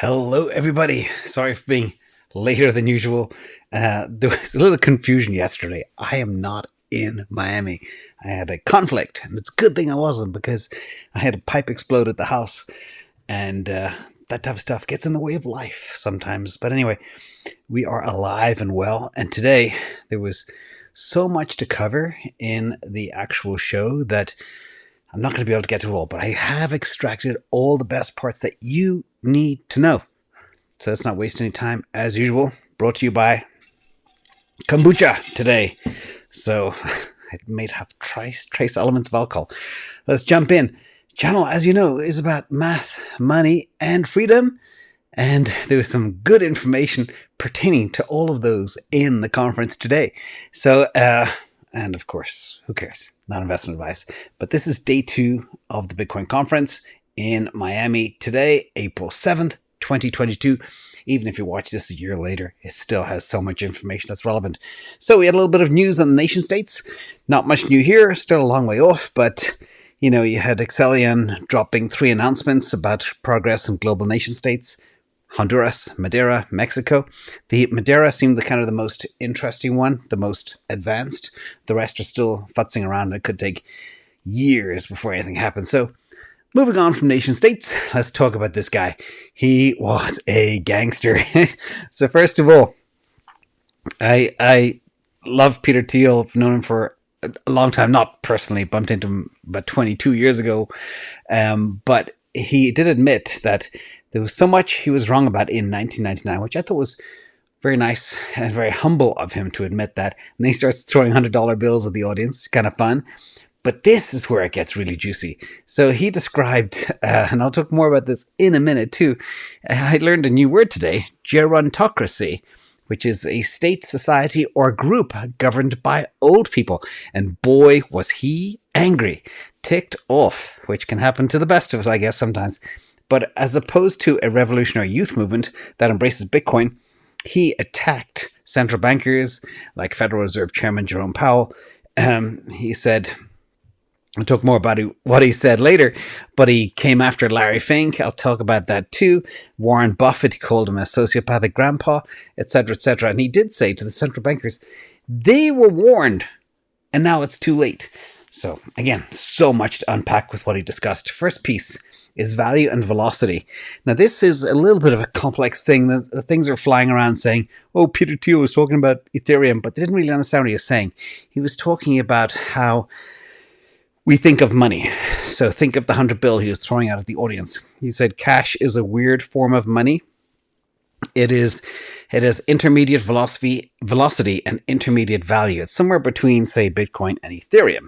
Hello, everybody. Sorry for being later than usual. There was a little confusion yesterday. I am not in Miami. I had a conflict, and it's a good thing I wasn't because I had a pipe explode at the house, and that type of stuff gets in the way of life sometimes. But anyway, we are alive and well, and today there was so much to cover in the actual show that I'm not going to be able to get to it all, but I have extracted all the best parts that you need to know. So let's not waste any time. As usual, brought to you by kombucha today. So I may have trace elements of alcohol. Let's jump in. Channel, as you know, is about math, money, and freedom. And there was some good information pertaining to all of those in the conference today. So, and of course, who cares? Not investment advice. But this is day 2 of the Bitcoin conference in Miami today, April 7th, 2022. Even if you watch this a year later, it still has so much information that's relevant. So we had a little bit of news on the nation states. Not much new here, still a long way off, but you had Saifedean dropping 3 announcements about progress in global nation states. Honduras, Madeira, Mexico. The Madeira seemed the most interesting one, the most advanced. The rest are still futzing around, and it could take years before anything happens. So, moving on from nation states, let's talk about this guy. He was a gangster. So first of all, I love Peter Thiel. I've known him for a long time, not personally, bumped into him about 22 years ago. But he did admit that there was so much he was wrong about in 1999, which I thought was very nice and very humble of him to admit that. And then he starts throwing $100 bills at the audience. Kind of fun. But this is where it gets really juicy. So he described, and I'll talk more about this in a minute too. I learned a new word today, Gerontocracy, which is a state, society, or group governed by old people. And boy, was he angry, ticked off, which can happen to the best of us, I guess, sometimes. But as opposed to a revolutionary youth movement that embraces Bitcoin, he attacked central bankers like Federal Reserve Chairman Jerome Powell. He said, I'll talk more about what he said later, but he came after Larry Fink. I'll talk about that too. Warren Buffett, he called him a sociopathic grandpa, etc., etc. And he did say to the central bankers, they were warned, and now it's too late. So again, so much to unpack with what he discussed. First piece is value and velocity. Now, this is a little bit of a complex thing. The things are flying around saying, oh, Peter Thiel was talking about Ethereum, but they didn't really understand what he was saying. He was talking about how we think of money. So think of the 100 bill he was throwing out at the audience. He said cash is a weird form of money. It has intermediate velocity and intermediate value. It's somewhere between, say, Bitcoin and Ethereum,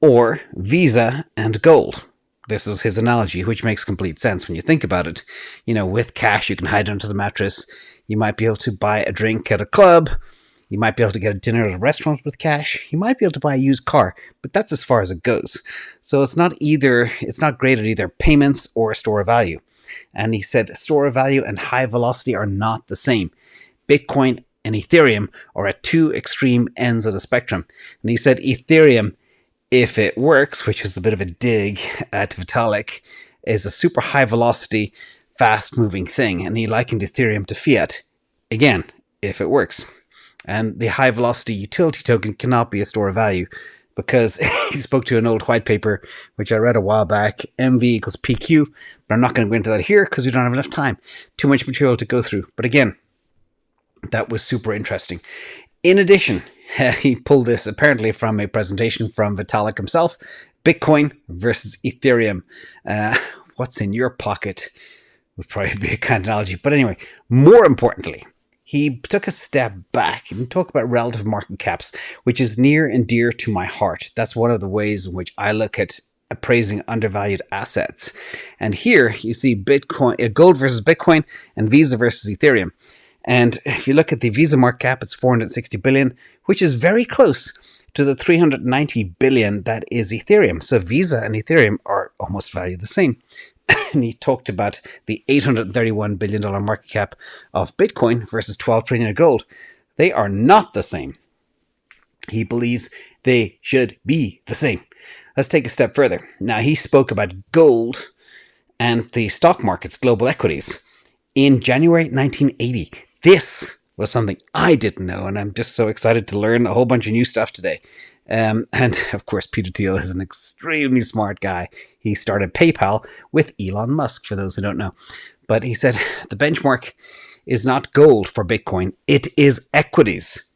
or Visa and gold. This is his analogy, which makes complete sense when you think about it. With cash, you can hide under the mattress. You might be able to buy a drink at a club. You might be able to get a dinner at a restaurant with cash. You might be able to buy a used car, but that's as far as it goes. So it's not great at either payments or store of value. And he said store of value and high velocity are not the same. Bitcoin and Ethereum are at 2 extreme ends of the spectrum. And he said Ethereum, if it works, which is a bit of a dig at Vitalik, is a super high velocity, fast moving thing. And he likened Ethereum to fiat. Again, if it works. And the high velocity utility token cannot be a store of value because he spoke to an old white paper, which I read a while back, MV equals PQ, but I'm not going to go into that here because we don't have enough time. Too much material to go through. But again, that was super interesting. In addition, he pulled this apparently from a presentation from Vitalik himself, Bitcoin versus Ethereum. What's in your pocket would probably be a kind of analogy. But anyway, more importantly, he took a step back and talked about relative market caps, which is near and dear to my heart. That's one of the ways in which I look at appraising undervalued assets. And here you see Bitcoin, gold versus Bitcoin and Visa versus Ethereum. And if you look at the Visa market cap, it's 460 billion, which is very close to the 390 billion that is Ethereum. So Visa and Ethereum are almost valued the same. And he talked about the $831 billion market cap of Bitcoin versus 12 trillion of gold. They are not the same. He believes they should be the same. Let's take a step further. Now, he spoke about gold and the stock market's global equities. in January 1980. This was something I didn't know, and I'm just so excited to learn a whole bunch of new stuff today. And of course, Peter Thiel is an extremely smart guy. He started PayPal with Elon Musk, for those who don't know. But he said the benchmark is not gold for Bitcoin, it is equities.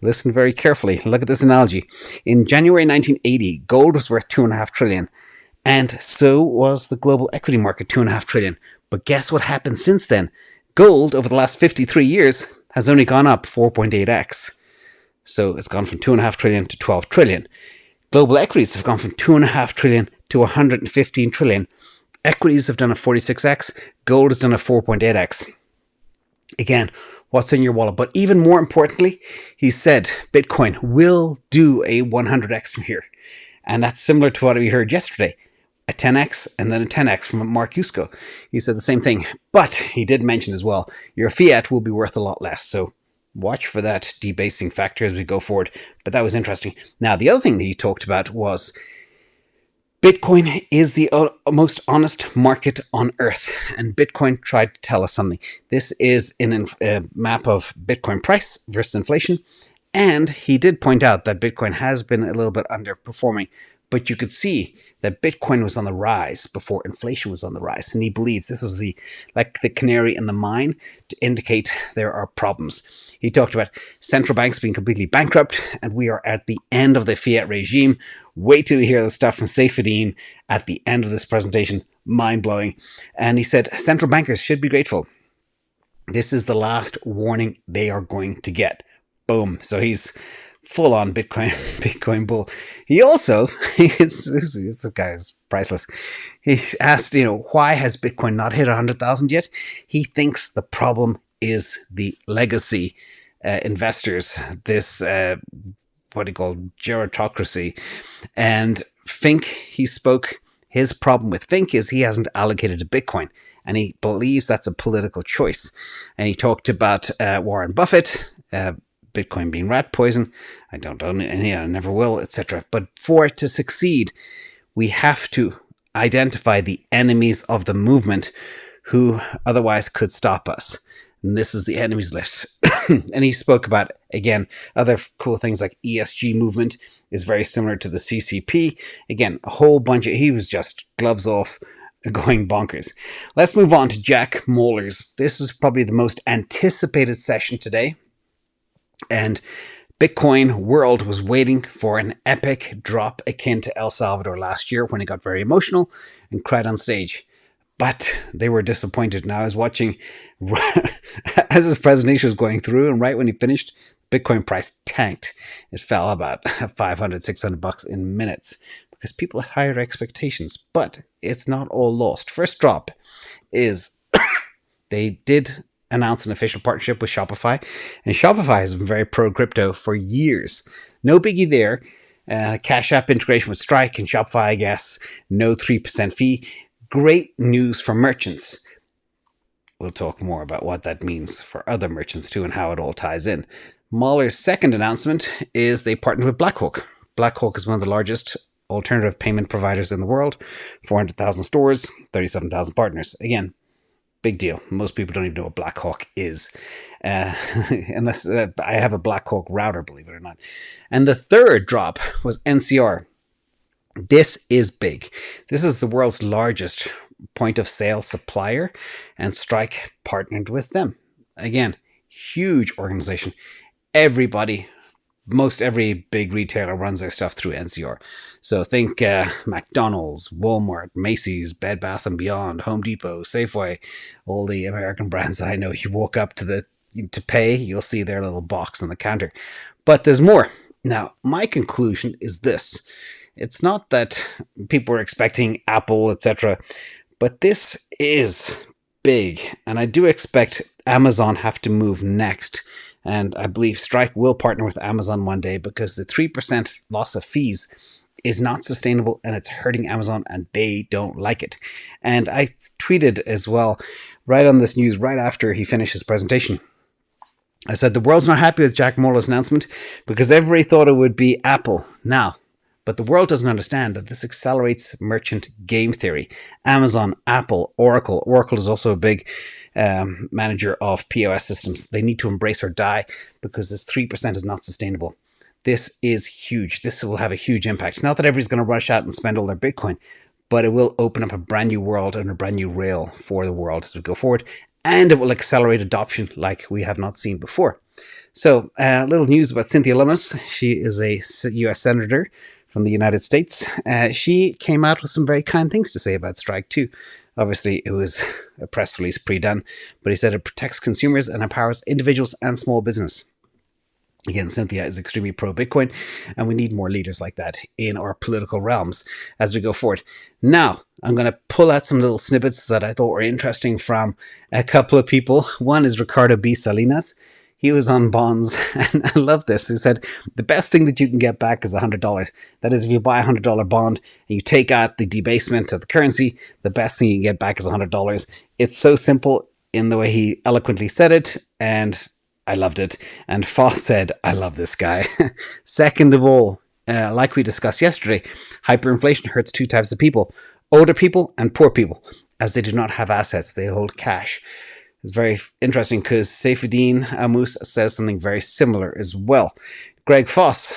Listen very carefully. Look at this analogy. In January 1980, gold was worth $2.5 trillion, and so was the global equity market, $2.5 trillion. But guess what happened since then? Gold, over the last 53 years, has only gone up 4.8x. So it's gone from $2.5 trillion to $12 trillion. Global equities have gone from $2.5 trillion to $115 trillion. Equities have done a 46x. Gold has done a 4.8x. Again, what's in your wallet? But even more importantly, he said Bitcoin will do a 100x from here. And that's similar to what we heard yesterday. A 10x and then a 10x from Mark Yusko. He said the same thing. But he did mention as well, your fiat will be worth a lot less. So watch for that debasing factor as we go forward. But that was interesting. Now, the other thing that he talked about was Bitcoin is the most honest market on earth. And Bitcoin tried to tell us something. This is a map of Bitcoin price versus inflation. And he did point out that Bitcoin has been a little bit underperforming. But you could see that Bitcoin was on the rise before inflation was on the rise. And he believes this was like the canary in the mine to indicate there are problems. He talked about central banks being completely bankrupt, and we are at the end of the fiat regime. Wait till you hear the stuff from Saifedean at the end of this presentation. Mind-blowing. And he said central bankers should be grateful. This is the last warning they are going to get. Boom. So he's full on Bitcoin bull. He also, this guy is priceless. He asked, why has Bitcoin not hit 100,000 yet? He thinks the problem is the legacy investors, this, what do you call, gerontocracy. And Fink, his problem with Fink is he hasn't allocated to Bitcoin. And he believes that's a political choice. And he talked about Warren Buffett, Bitcoin being rat poison. I don't own it, and I never will, etc. But for it to succeed, we have to identify the enemies of the movement who otherwise could stop us. And this is the enemies list. And he spoke about, again, other cool things like ESG movement is very similar to the CCP. Again, a whole bunch of, he was just gloves off, going bonkers. Let's move on to Jack Mallers. This is probably the most anticipated session today. And Bitcoin world was waiting for an epic drop akin to El Salvador last year when it got very emotional and cried on stage. But they were disappointed. Now I was watching as his presentation was going through, and right when he finished, Bitcoin price tanked. It fell about $500, $600 in minutes because people had higher expectations. But it's not all lost. First drop is they did announce an official partnership with Shopify, and Shopify has been very pro crypto for years. No biggie there. Cash App integration with Strike and Shopify, I guess. No 3% fee. Great news for merchants. We'll talk more about what that means for other merchants too and how it all ties in. Mahler's second announcement is they partnered with Blackhawk. Blackhawk is one of the largest alternative payment providers in the world. 400,000 stores, 37,000 partners. Again, big deal. Most people don't even know what Blackhawk is. Unless I have a Blackhawk router, believe it or not. And the third drop was NCR. This is big. This is the world's largest point of sale supplier, and Strike partnered with them. Again, huge organization. Everybody, most every big retailer runs their stuff through NCR. So think McDonald's, Walmart, Macy's, Bed Bath & Beyond, Home Depot, Safeway, all the American brands that I know. You walk up to pay, you'll see their little box on the counter. But there's more. Now, my conclusion is this. It's not that people were expecting Apple, etc., but this is big. And I do expect Amazon have to move next. And I believe Strike will partner with Amazon one day because the 3% loss of fees is not sustainable and it's hurting Amazon and they don't like it. And I tweeted as well, right on this news, right after he finished his presentation. I said, the world's not happy with Jack Mallers' announcement because everybody thought it would be Apple now. But the world doesn't understand that this accelerates merchant game theory. Amazon, Apple, Oracle. Oracle is also a big manager of POS systems. They need to embrace or die because this 3% is not sustainable. This is huge. This will have a huge impact. Not that everybody's going to rush out and spend all their Bitcoin, but it will open up a brand new world and a brand new rail for the world as we go forward. And it will accelerate adoption like we have not seen before. So, little news about Cynthia Lummis. She is a US Senator from the United States. She came out with some very kind things to say about Strike 2. Obviously, it was a press release pre-done, but he said it protects consumers and empowers individuals and small business. Again, Cynthia is extremely pro-Bitcoin, and we need more leaders like that in our political realms as we go forward. Now, I'm going to pull out some little snippets that I thought were interesting from a couple of people. One is Ricardo B. Salinas. He was on bonds, and I love this. He said, the best thing that you can get back is $100. That is, if you buy a $100 bond and you take out the debasement of the currency, the best thing you can get back is $100. It's so simple in the way he eloquently said it, and I loved it. And Foss said, I love this guy. Second of all, like we discussed yesterday, hyperinflation hurts two types of people, older people and poor people, as they do not have assets. They hold cash. It's very interesting because Saifedean Ammous says something very similar as well. Greg Foss,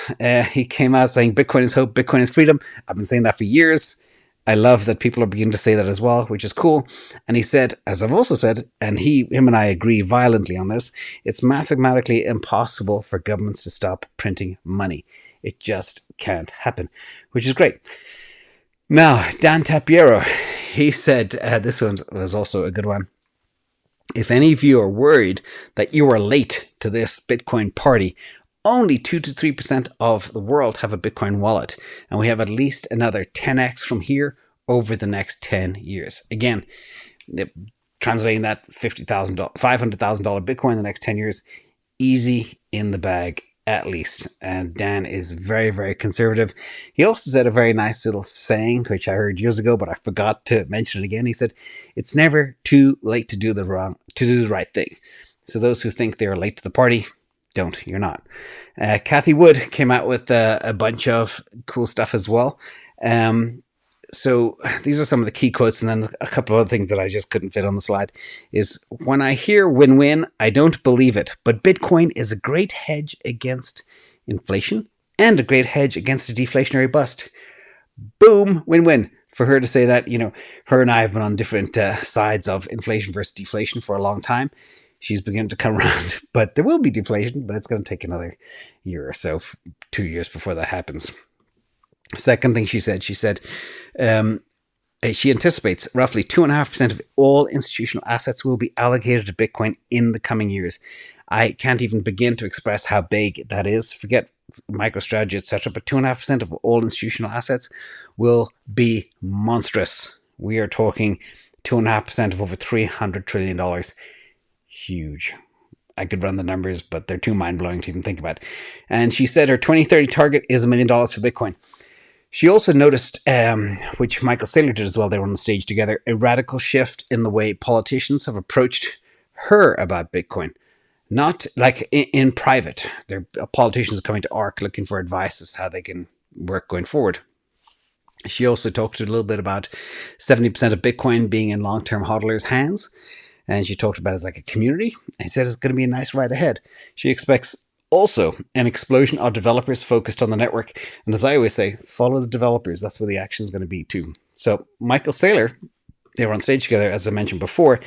he came out saying Bitcoin is hope, Bitcoin is freedom. I've been saying that for years. I love that people are beginning to say that as well, which is cool. And he said, as I've also said, and him and I agree violently on this, it's mathematically impossible for governments to stop printing money. It just can't happen, which is great. Now, Dan Tapiero, he said, this one was also a good one. If any of you are worried that you are late to this Bitcoin party, only 2 to 3% of the world have a Bitcoin wallet, and we have at least another 10x from here over the next 10 years. Again, translating that $500,000 Bitcoin in the next 10 years, easy in the bag at least. And Dan is very, very conservative. He also said a very nice little saying, which I heard years ago, but I forgot to mention it again. He said, it's never too late to do the right thing. So those who think they're late to the party, don't. You're not. Cathie Wood came out with a bunch of cool stuff as well. So these are some of the key quotes, and then a couple of other things that I just couldn't fit on the slide is, when I hear win-win, I don't believe it, but Bitcoin is a great hedge against inflation and a great hedge against a deflationary bust. Boom, win-win. For her to say that, her and I have been on different sides of inflation versus deflation for a long time. She's beginning to come around, but there will be deflation, but it's going to take another year or so, 2 years before that happens. Second thing she said she anticipates roughly 2.5% of all institutional assets will be allocated to Bitcoin in the coming years. I can't even begin to express how big that is. Forget MicroStrategy, etc., but 2.5% of all institutional assets will be monstrous. We are talking 2.5% of over $300 trillion. Huge. I could run the numbers, but they're too mind-blowing to even think about. And she said her 2030 target is $1 million for Bitcoin. She also noticed, which Michael Saylor did as well, they were on the stage together, a radical shift in the way politicians have approached her about Bitcoin. Not like in private. Their politicians are coming to ARC looking for advice as to how they can work going forward. She also talked a little bit about 70% of Bitcoin being in long-term hodlers' hands. And she talked about it as like a community. And said it's going to be a nice ride ahead. She expects also an explosion of developers focused on the network. And as I always say, follow the developers. That's where the action is going to be too. So Michael Saylor, they were on stage together, as I mentioned before.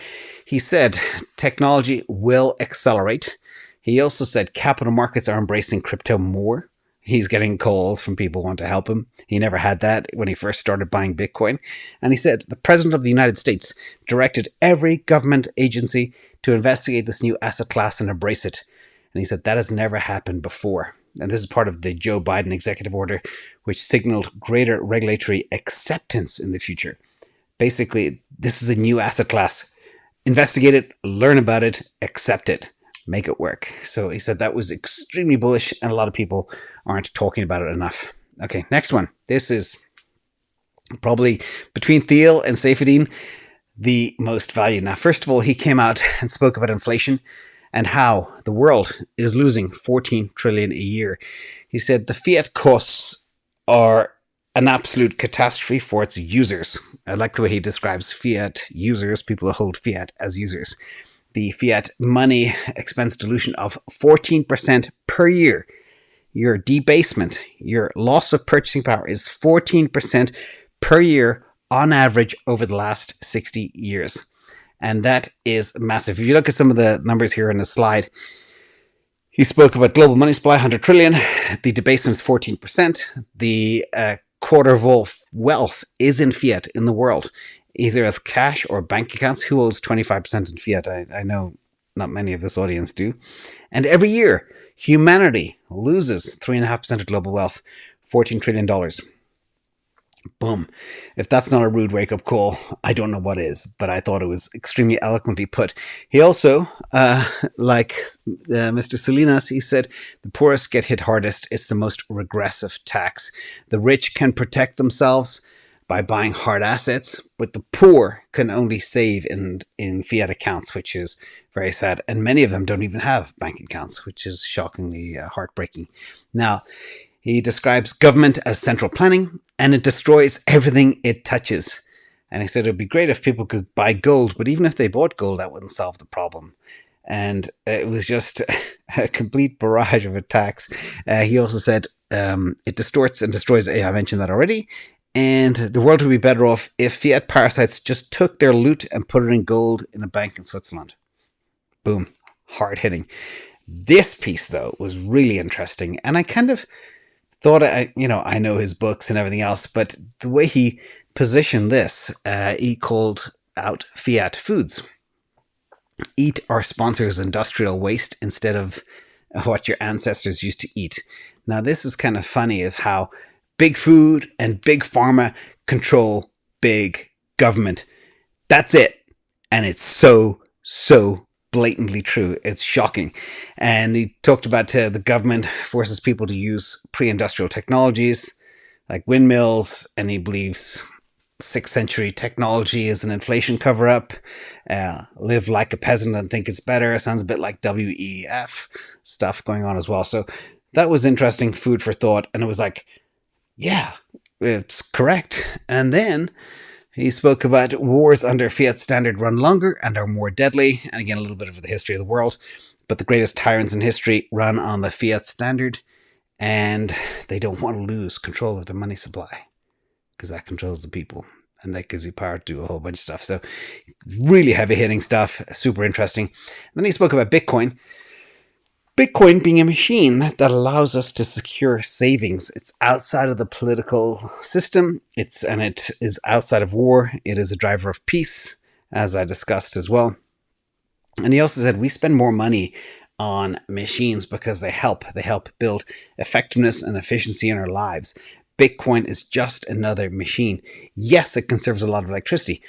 He said technology will accelerate. He also said capital markets are embracing crypto more. He's getting calls from people who want to help him. He never had that when he first started buying Bitcoin. And he said the President of the United States directed every government agency to investigate this new asset class and embrace it. And he said that has never happened before. And this is part of the Joe Biden executive order, which signaled greater regulatory acceptance in the future. Basically, this is a new asset class. Investigate it, learn about it, accept it, make it work. So he said that was extremely bullish, and a lot of people aren't talking about it enough. Okay, next one. This is probably between Thiel and Saifedean the most value. Now, first of all, he came out and spoke about inflation and how the world is losing $14 trillion a year. He said the fiat costs are an absolute catastrophe for its users. I like the way he describes fiat users, people who hold fiat as users. The fiat money expense dilution of 14% per year. Your debasement, your loss of purchasing power is 14% per year on average over the last 60 years. And that is massive. If you look at some of the numbers here in the slide, he spoke about global money supply, 100 trillion. The debasement is 14%. The quarter of all wealth is in fiat in the world, either as cash or bank accounts. Who owes 25% in fiat? I know not many of this audience do. And every year, humanity loses 3.5% of global wealth, $14 trillion. Boom. If that's not a rude wake-up call, I don't know what is, but I thought it was extremely eloquently put. He also, like Mr. Salinas, he said, the poorest get hit hardest. It's the most regressive tax. The rich can protect themselves by buying hard assets, but the poor can only save in fiat accounts, which is very sad. And many of them don't even have bank accounts, which is shockingly heartbreaking. Now, he describes government as central planning, and it destroys everything it touches. And he said it would be great if people could buy gold, but even if they bought gold, that wouldn't solve the problem. And it was just a complete barrage of attacks. He also said it distorts and destroys, I mentioned that already, and the world would be better off if fiat parasites just took their loot and put it in gold in a bank in Switzerland. Boom. Hard hitting. This piece, though, was really interesting, and I kind of thought, I know his books and everything else, but the way he positioned this, he called out fiat foods. Eat our sponsors' industrial waste instead of what your ancestors used to eat. Now, this is kind of funny of how big food and big pharma control big government. That's it. And it's so blatantly true. It's shocking. And he talked about the government forces people to use pre-industrial technologies like windmills, and he believes 6th century technology is an inflation cover-up. Live like a peasant and think it's better. Sounds a bit like WEF stuff going on as well. So that was interesting food for thought. And it was like, yeah, it's correct. And then he spoke about wars under fiat standard run longer and are more deadly. And again, a little bit of the history of the world. But the greatest tyrants in history run on the fiat standard. And they don't want to lose control of the money supply, because that controls the people. And that gives you power to do a whole bunch of stuff. So really heavy-hitting stuff. Super interesting. And then he spoke about Bitcoin. Bitcoin being a machine that allows us to secure savings. It's outside of the political system. It is outside of war. It is a driver of peace, as I discussed as well. And he also said we spend more money on machines because they help. They help build effectiveness and efficiency in our lives. Bitcoin is just another machine. Yes, it conserves a lot of electricity,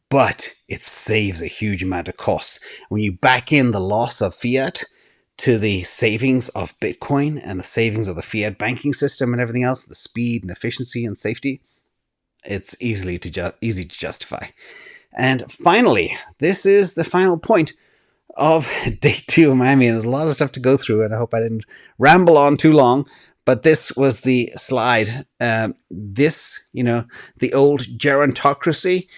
but it saves a huge amount of costs. When you back in the loss of fiat to the savings of Bitcoin and the savings of the fiat banking system and everything else, the speed and efficiency and safety, it's easy to justify. And finally, this is the final point of day 2 of Miami. And there's a lot of stuff to go through, and I hope I didn't ramble on too long. But this was the slide. The old gerontocracy,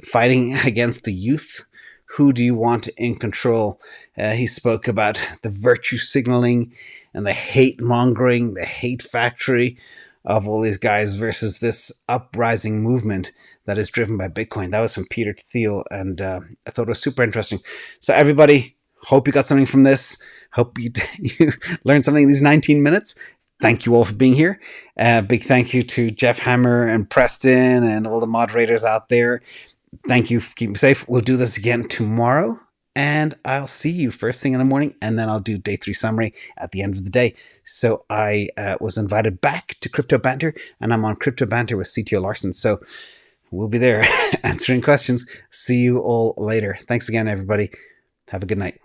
fighting against the youth. Who do you want in control? He spoke about the virtue signaling and the hate mongering, the hate factory of all these guys versus this uprising movement that is driven by Bitcoin. That was from Peter Thiel, and I thought it was super interesting. So everybody, hope you got something from this. Hope you learned something in these 19 minutes. Thank you all for being here. Big thank you to Jeff Hammer and Preston and all the moderators out there. Thank you for keeping safe. We'll do this again tomorrow, and I'll see you first thing in the morning, and then I'll do day 3 summary at the end of the day. So I was invited back to Crypto Banter, and I'm on Crypto Banter with CTO Larson. So we'll be there answering questions. See you all later. Thanks again, everybody. Have a good night.